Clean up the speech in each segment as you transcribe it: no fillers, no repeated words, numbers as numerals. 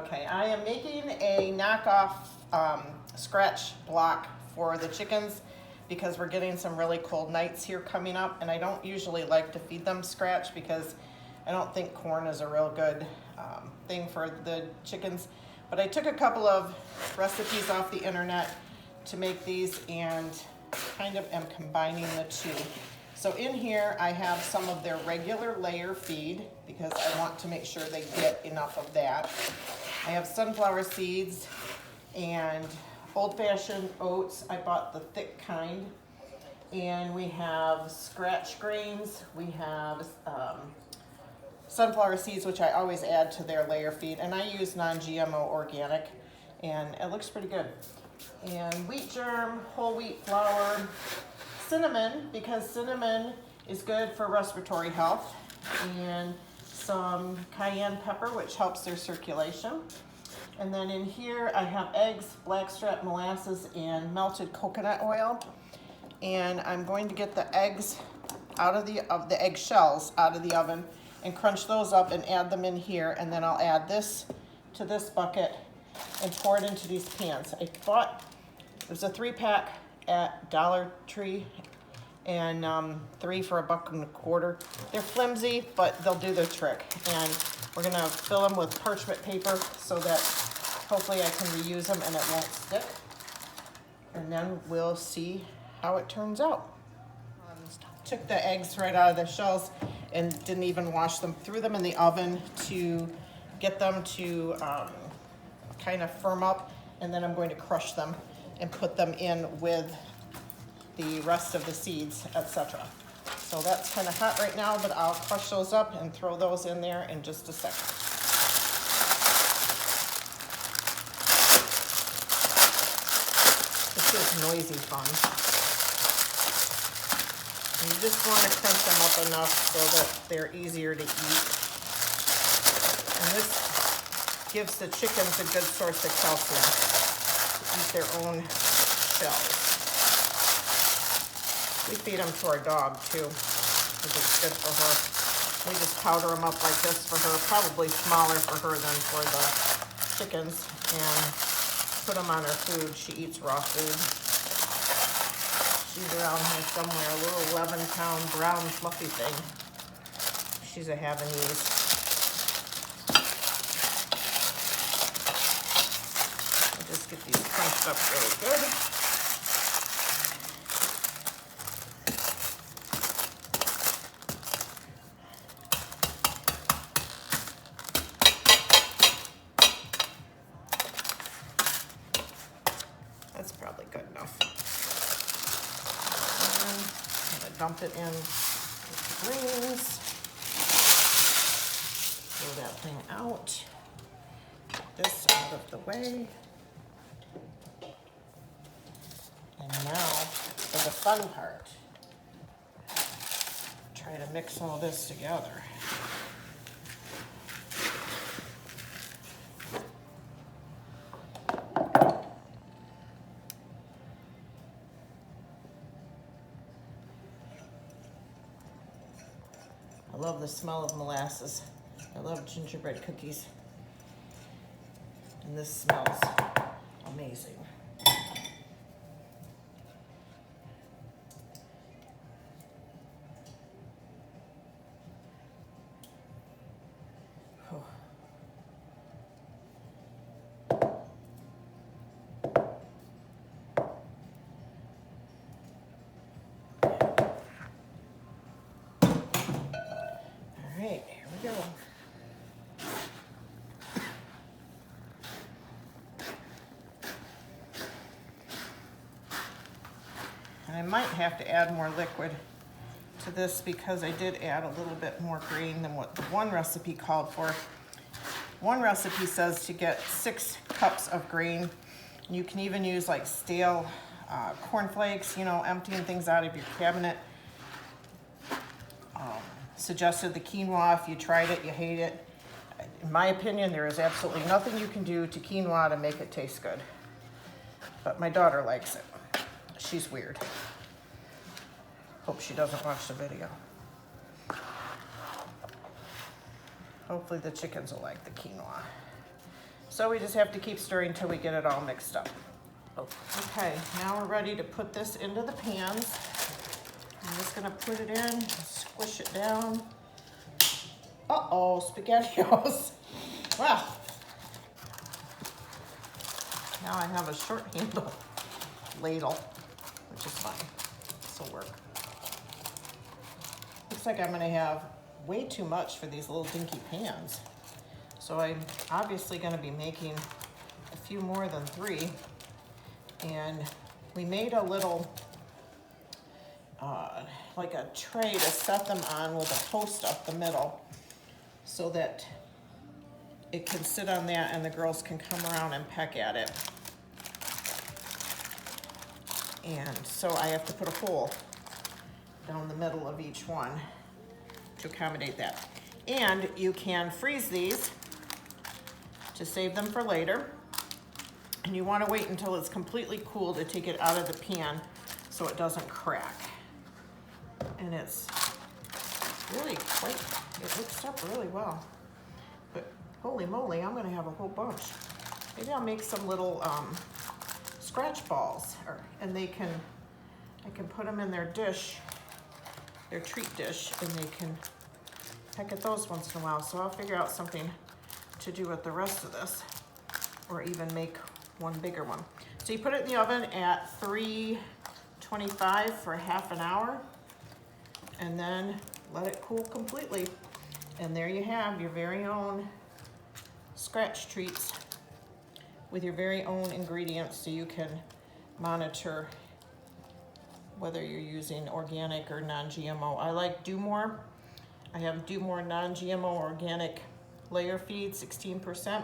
Okay, I am making a knockoff scratch block for the chickens because we're getting some really cold nights here coming up, and I don't usually like to feed them scratch because I don't think corn is a real good thing for the chickens. But I took a couple of recipes off the internet to make these and kind of am combining the two. So in here I have some of their regular layer feed because I want to make sure they get enough of that. I have sunflower seeds and old-fashioned oats. I bought the thick kind. And we have scratch grains. We have sunflower seeds, which I always add to their layer feed. And I use non-GMO organic, and it looks pretty good. And wheat germ, whole wheat flour, cinnamon, because cinnamon is good for respiratory health, and some cayenne pepper, which helps their circulation. And then in here I have eggs, blackstrap molasses, and melted coconut oil. And I'm going to get the eggs out of the egg shells out of the oven and crunch those up and add them in here. And then I'll add this to this bucket and pour it into these pans. I bought, it was a 3-pack at Dollar Tree, and 3 for $1.25. They're flimsy, but they'll do their trick. And we're gonna fill them with parchment paper so that hopefully I can reuse them and it won't stick. And then we'll see how it turns out. Took the eggs right out of the shells and didn't even wash them. Threw them in the oven to get them to kind of firm up, and then I'm going to crush them and put them in with the rest of the seeds, etc. So that's kind of hot right now, but I'll crush those up and throw those in there in just a second. This is noisy fun. You just want to crunch them up enough so that they're easier to eat. And this gives the chickens a good source of calcium to eat their own shells. We feed them to our dog too, which is good for her. We just powder them up like this for her, probably smaller for her than for the chickens, and put them on her food. She eats raw food. She's around here somewhere, a little 11-pound brown fluffy thing. She's a Havanese. I'll just get these crunched up really good. That's probably good enough. Dump it in with the greens. Throw that thing out. Get this out of the way. And now for the fun part. Try to mix all this together. I love the smell of molasses. I love gingerbread cookies. And this smells amazing. Oh. All right, here we go. And I might have to add more liquid to this because I did add a little bit more grain than what the one recipe called for. One recipe says to get 6 cups of grain. You can even use like stale cornflakes, you know, emptying things out of your cabinet. Suggested the quinoa. If you tried it, you hate it. In my opinion, there is absolutely nothing you can do to quinoa to make it taste good. But my daughter likes it. She's weird. Hope she doesn't watch the video. Hopefully the chickens will like the quinoa. So we just have to keep stirring till we get it all mixed up. Okay, now we're ready to put this into the pans. I'm just gonna put it in, squish it down. Uh-oh, SpaghettiOs. Well, now I have a short handle ladle, which is fine. This will work. Looks like I'm gonna have way too much for these little dinky pans. So I'm obviously gonna be making a few more than 3. And we made a little, like a tray to set them on with a post up the middle so that it can sit on that and the girls can come around and peck at it. And so I have to put a hole down the middle of each one to accommodate that. And you can freeze these to save them for later. And you want to wait until it's completely cool to take it out of the pan so it doesn't crack. And it's really quite, it mixed up really well. But holy moly, I'm going to have a whole bunch. Maybe I'll make some little scratch balls, and I can put them in their dish, their treat dish, and they can peck at those once in a while. So I'll figure out something to do with the rest of this, or even make one bigger one. So you put it in the oven at 325 for half an hour, and then let it cool completely. And there you have your very own scratch treats with your very own ingredients, so you can monitor whether you're using organic or non-GMO. I like Do More. I have Do More non-GMO organic layer feed, 16%,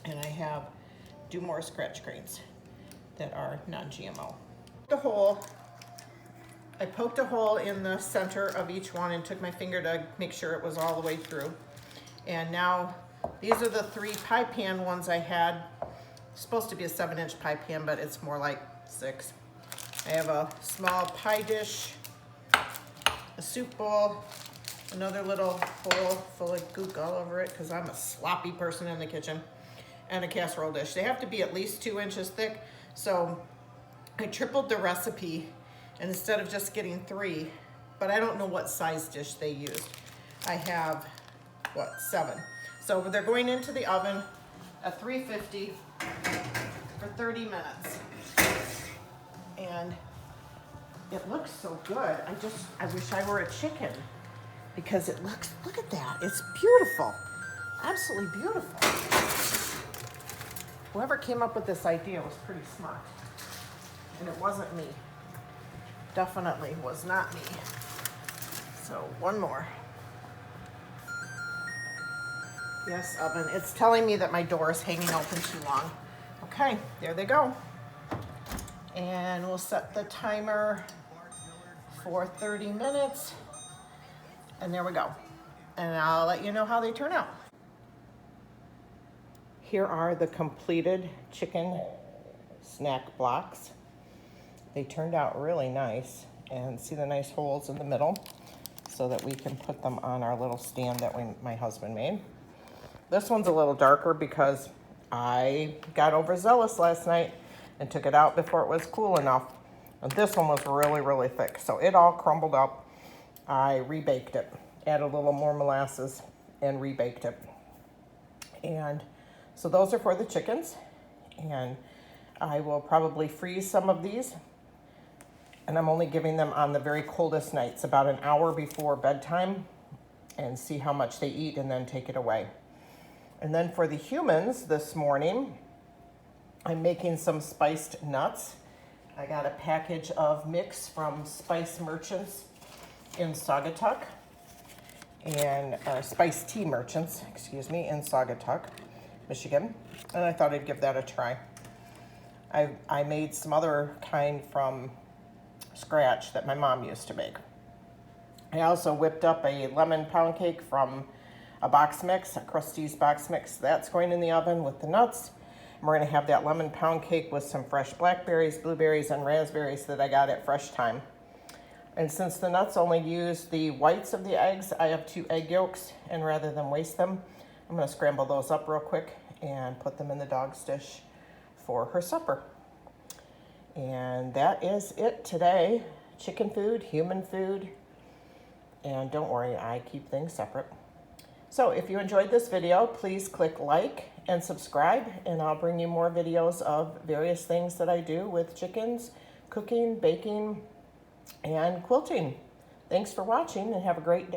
and I have Do More scratch grains that are non-GMO. I poked a hole in the center of each one and took my finger to make sure it was all the way through. And now these are the 3 pie pan ones I had. It's supposed to be a 7-inch pie pan, but it's more like 6. I have a small pie dish, a soup bowl, another little bowl full of gook all over it because I'm a sloppy person in the kitchen, and a casserole dish. They have to be at least 2 inches thick, so I tripled the recipe, and instead of just getting 3, but I don't know what size dish they used. I have, 7. So they're going into the oven at 350 for 30 minutes. And it looks so good. I wish I were a chicken, because it looks, look at that. It's beautiful. Absolutely beautiful. Whoever came up with this idea was pretty smart. And it wasn't me. Definitely was not me. So one more. Yes, oven. It's telling me that my door is hanging open too long. Okay, there they go. And we'll set the timer for 30 minutes. And there we go. And I'll let you know how they turn out. Here are the completed chicken snack blocks. They turned out really nice, and see the nice holes in the middle so that we can put them on our little stand that my husband made. This one's a little darker because I got overzealous last night and took it out before it was cool enough. And this one was really, really thick, so it all crumbled up. I rebaked it, added a little more molasses and rebaked it. And so those are for the chickens, and I will probably freeze some of these. And I'm only giving them on the very coldest nights, about an hour before bedtime, and see how much they eat and then take it away. And then for the humans this morning, I'm making some spiced nuts. I got a package of mix from Spice Merchants in Saugatuck, and Spice Tea Merchants, excuse me, in Saugatuck, Michigan. And I thought I'd give that a try. I made some other kind from scratch that my mom used to make. I also whipped up a lemon pound cake from a box mix, a Krusteaz box mix. That's going in the oven with the nuts. And we're gonna have that lemon pound cake with some fresh blackberries, blueberries, and raspberries that I got at Fresh Time. And since the nuts only use the whites of the eggs, I have 2 egg yolks, and rather than waste them, I'm gonna scramble those up real quick and put them in the dog's dish for her supper. And that is it today. Chicken food, human food, and don't worry, I keep things separate. So if you enjoyed this video, please click like and subscribe, and I'll bring you more videos of various things that I do with chickens, cooking, baking, and quilting. Thanks for watching, and have a great day.